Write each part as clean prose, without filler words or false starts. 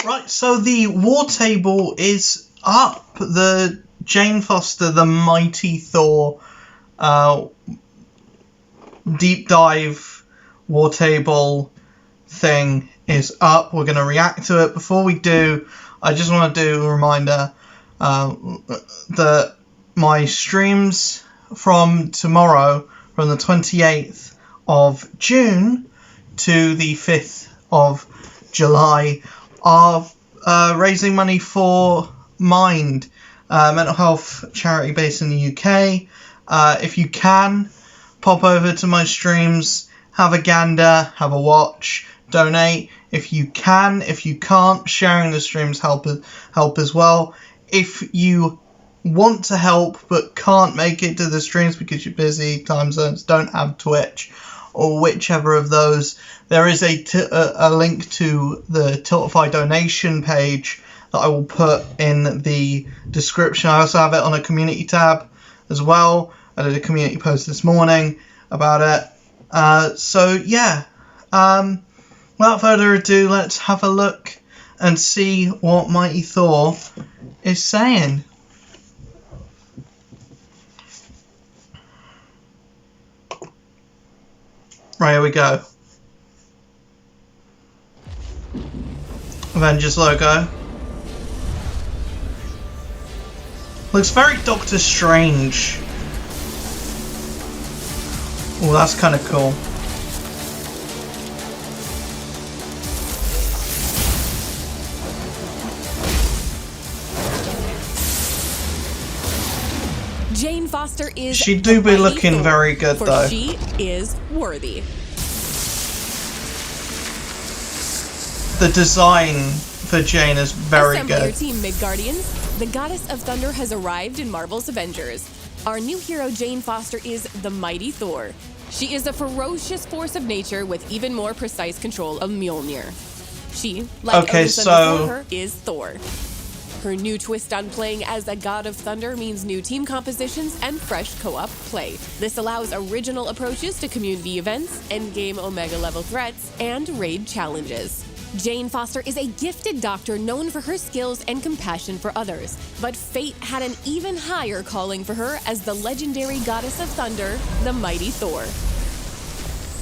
Right, so the war table is up. The Jane Foster, the Mighty Thor deep dive war table thing is up. We're going to react to it. Before we do, I just want to do a reminder that my streams from tomorrow, from the 28th of June to the 5th of July, are raising money for Mind, mental health charity based in the UK. If you can, pop over to my streams, have a gander, have a watch, donate if you can. If you can't, sharing the streams help as well. If you want to help but can't make it to the streams because you're busy, time zones, don't have Twitch, or whichever of those, there is a link to the Tiltify donation page that I will put in the description. I also have it on a community tab as well. I did a community post this morning about it. So yeah, without further ado, let's have a look and see what Mighty Thor is saying. Right, here we go. Avengers logo. Looks very Doctor Strange. Oh, that's kind of cool. Jane Foster is. She do be looking Thor, very good for though. She is worthy. The design for Jane is very Assemble good. your team, Midgardians. The Goddess of Thunder has arrived in Marvel's Avengers. Our new hero, Jane Foster, is the Mighty Thor. She is a ferocious force of nature with even more precise control of Mjolnir. She, like Odinson before her, is Thor. Her new twist on playing as a god of thunder means new team compositions and fresh co-op play. This allows original approaches to community events, endgame Omega level threats, and raid challenges. Jane Foster is a gifted doctor known for her skills and compassion for others, but fate had an even higher calling for her as the legendary goddess of thunder, the Mighty Thor.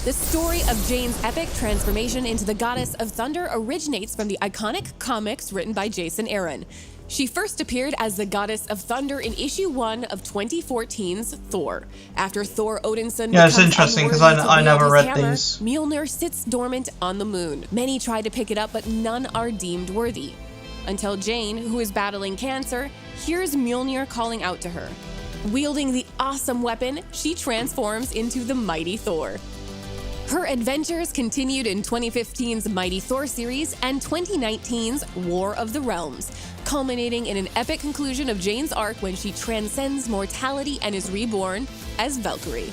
The story of Jane's epic transformation into the Goddess of Thunder originates from the iconic comics written by Jason Aaron. She first appeared as the Goddess of Thunder in issue 1 of 2014's Thor. After Thor Odinson it's becomes interesting because unworthy to I wield never his read hammer, these. Mjolnir sits dormant on the moon. Many try to pick it up, but none are deemed worthy. Until Jane, who is battling cancer, hears Mjolnir calling out to her. Wielding the awesome weapon, she transforms into the Mighty Thor. Her adventures continued in 2015's Mighty Thor series and 2019's War of the Realms, culminating in an epic conclusion of Jane's arc when she transcends mortality and is reborn as Valkyrie.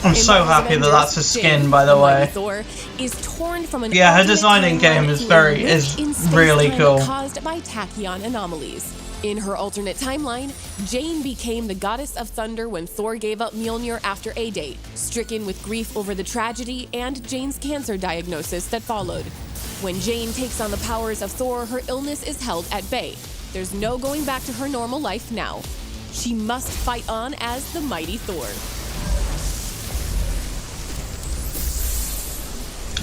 I'm so happy that that's a skin, by the way. Thor is torn from an her design in game is really cool. Caused by tachyon anomalies. In her alternate timeline, Jane became the Goddess of Thunder when Thor gave up Mjolnir after a date, stricken with grief over the tragedy and Jane's cancer diagnosis that followed. When Jane takes on the powers of Thor, her illness is held at bay. There's no going back to her normal life now. She must fight on as the Mighty Thor.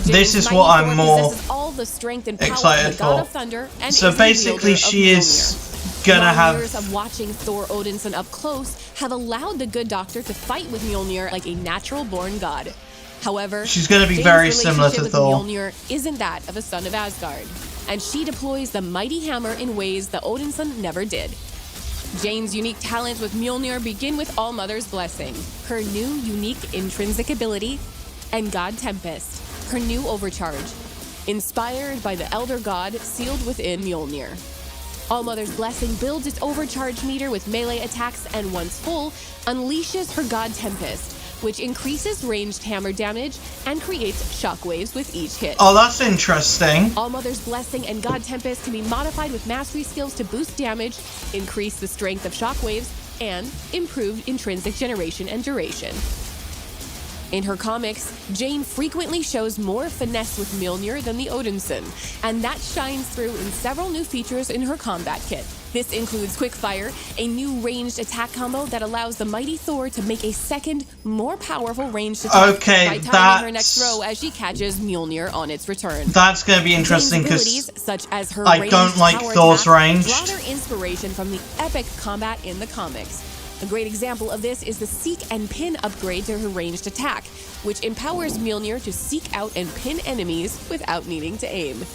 This is what I'm more all the strength and power excited of the God for. of Thunder and So is the basically wielder of she is gonna have... years of watching Thor Odinson up close have allowed the good doctor to fight with Mjolnir like a natural-born god. However, she's gonna be Jane's very similar to relationship Thor. with Mjolnir isn't that of a son of Asgard, and she deploys the mighty hammer in ways that Odinson never did. Jane's unique talents with Mjolnir begin with Allmother's blessing, her new unique intrinsic ability, and God Tempest, her new overcharge, inspired by the Elder God sealed within Mjolnir. Allmother's blessing builds its overcharge meter with melee attacks and once full, unleashes her God Tempest, which increases ranged hammer damage and creates shockwaves with each hit. Oh, that's interesting. Allmother's blessing and God Tempest can be modified with mastery skills to boost damage, increase the strength of shockwaves, and improve intrinsic generation and duration. In her comics, Jane frequently shows more finesse with Mjolnir than the Odinson, and that shines through in several new features in her combat kit. This includes Quickfire, a new ranged attack combo that allows the mighty Thor to make a second, more powerful ranged attack by timing her next throw as she catches Mjolnir on its return. That's going to be interesting because such as her I don't like Thor's range. Draw their inspiration from the epic combat in the comics. A great example of this is the Seek and Pin upgrade to her ranged attack, which empowers Mjolnir to seek out and pin enemies without needing to aim.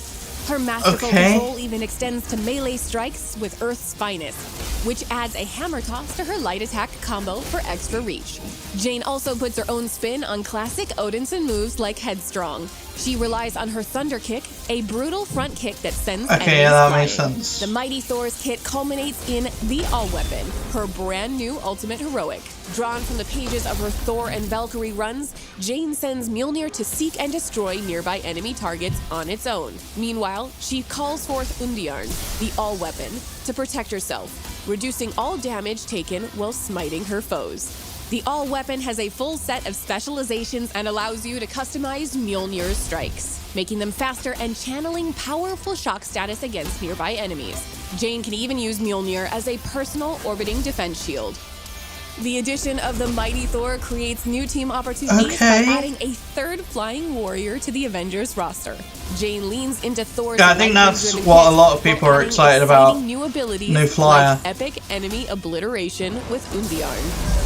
Her masterful control even extends to melee strikes with Earth's Finest, which adds a hammer toss to her light attack combo for extra reach. Jane also puts her own spin on classic Odinson moves like Headstrong. She relies on her Thunder Kick, a brutal front kick that sends enemies that flying. makes sense. The Mighty Thor's kit culminates in the All-Weapon, her brand new ultimate heroic. Drawn from the pages of her Thor and Valkyrie runs, Jane sends Mjolnir to seek and destroy nearby enemy targets on its own. Meanwhile, she calls forth Undiarn, the All-Weapon, to protect herself, reducing all damage taken while smiting her foes. The All-Weapon has a full set of specializations and allows you to customize Mjolnir's strikes, making them faster and channeling powerful shock status against nearby enemies. Jane can even use Mjolnir as a personal orbiting defense shield. The addition of the Mighty Thor creates new team opportunities by adding a third flying warrior to the Avengers roster. Jane leans into Thor's I think that's what a lot of people are excited about. New abilities new flyer. like epic enemy obliteration with Undiarn.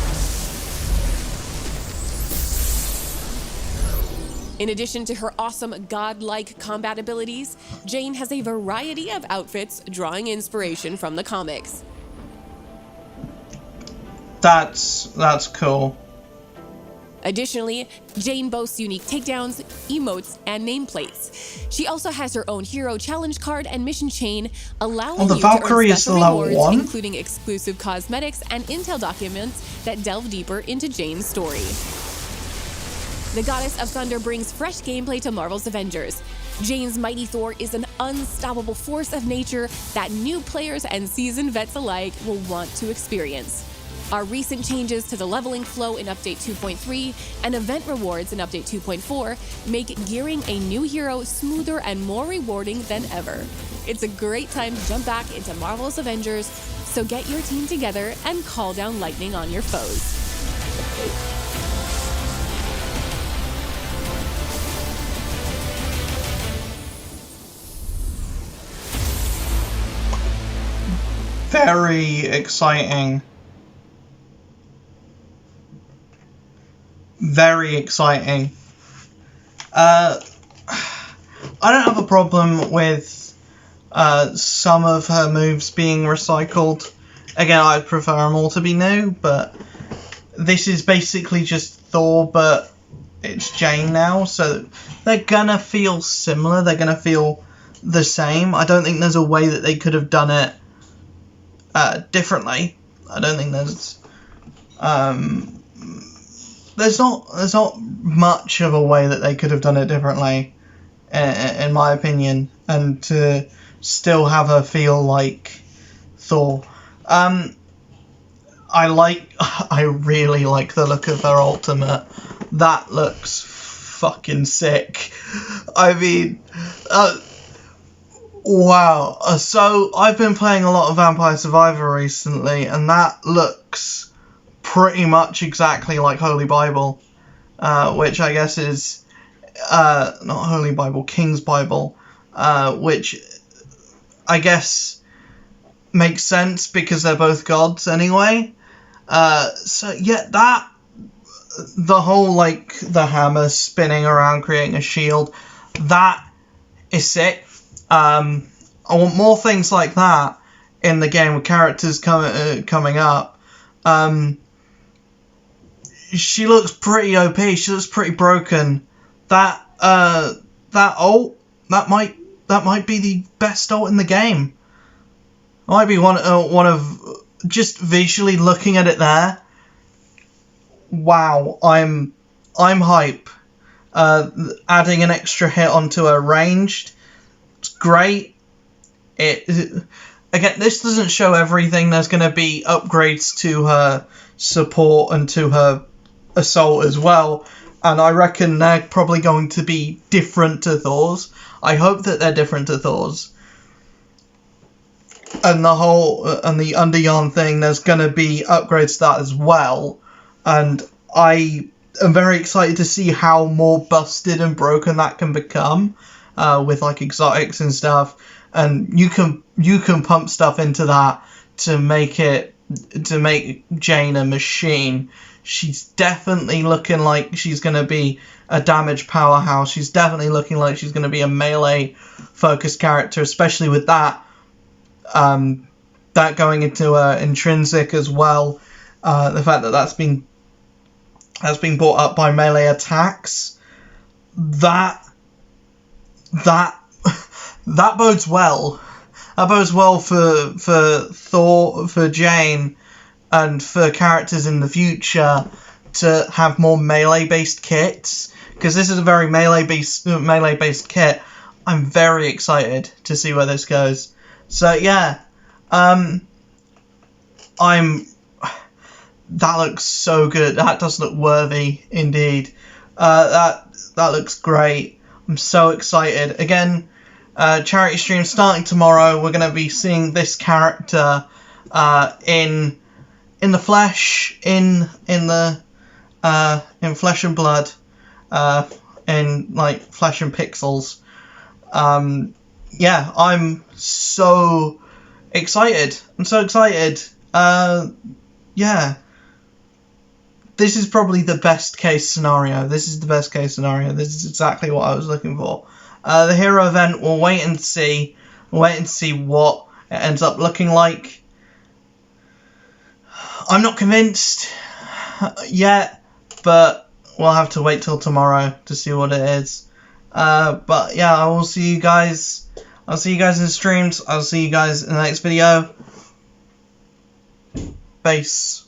In addition to her awesome godlike combat abilities, Jane has a variety of outfits drawing inspiration from the comics. That's cool. Additionally, Jane boasts unique takedowns, emotes, and nameplates. She also has her own hero challenge card and mission chain, allowing the you Valkyrie to earn is special level rewards, 1? including exclusive cosmetics and intel documents that delve deeper into Jane's story. The Goddess of Thunder brings fresh gameplay to Marvel's Avengers. Jane's Mighty Thor is an unstoppable force of nature that new players and seasoned vets alike will want to experience. Our recent changes to the leveling flow in Update 2.3 and event rewards in Update 2.4 make gearing a new hero smoother and more rewarding than ever. It's a great time to jump back into Marvel's Avengers, so get your team together and call down lightning on your foes. Very exciting. Very exciting. I don't have a problem with some of her moves being recycled. Again, I'd prefer them all to be new, but this is basically just Thor, but it's Jane now, so they're gonna feel similar, they're gonna feel the same. I don't think there's a way that they could have done it differently. I don't think there's not much of a way that they could have done it differently, in my opinion, and to still have her feel like Thor. I really like the look of her ultimate. That looks fucking sick. I mean, wow. So I've been playing a lot of Vampire Survivor recently, and that looks pretty much exactly like Holy Bible, which I guess is not Holy Bible, King's Bible, which I guess makes sense because they're both gods anyway. So yeah, the whole like the hammer spinning around creating a shield, that is sick. I want more things like that in the game with characters coming up. She looks pretty OP. She looks pretty broken. That ult, that might be the best ult in the game. It might be one of just visually looking at it there. Wow, I'm hype. Adding an extra hit onto her ranged, it's great. Again, this doesn't show everything. There's going to be upgrades to her support and to her assault as well. and I reckon they're probably going to be different to Thor's. I hope that they're different to Thor's. And the whole and the Underyarn thing, there's going to be upgrades to that as well, and I am very excited to see how more busted and broken that can become, with like exotics and stuff. And you can pump stuff into that to make Jane a machine. She's definitely looking like she's going to be a damage powerhouse. She's definitely looking like she's going to be a melee focused character, especially with that going into intrinsic as well. The fact that that's been brought up by melee attacks, that bodes well. That bodes well for Thor, for Jane, and for characters in the future to have more melee-based kits, because this is a very melee-based kit. I'm very excited to see where this goes. So yeah, that looks so good. That does look worthy indeed. That looks great. I'm so excited. Again, charity stream starting tomorrow. We're going to be seeing this character in the flesh, in flesh and blood, in like flesh and pixels. Yeah, I'm so excited. Yeah. This is probably the best case scenario. This is exactly what I was looking for. The hero event, we'll wait and see. What it ends up looking like. I'm not convinced yet, but we'll have to wait till tomorrow to see what it is. But yeah, I will see you guys. I'll see you guys in the streams. I'll see you guys in the next video. Peace.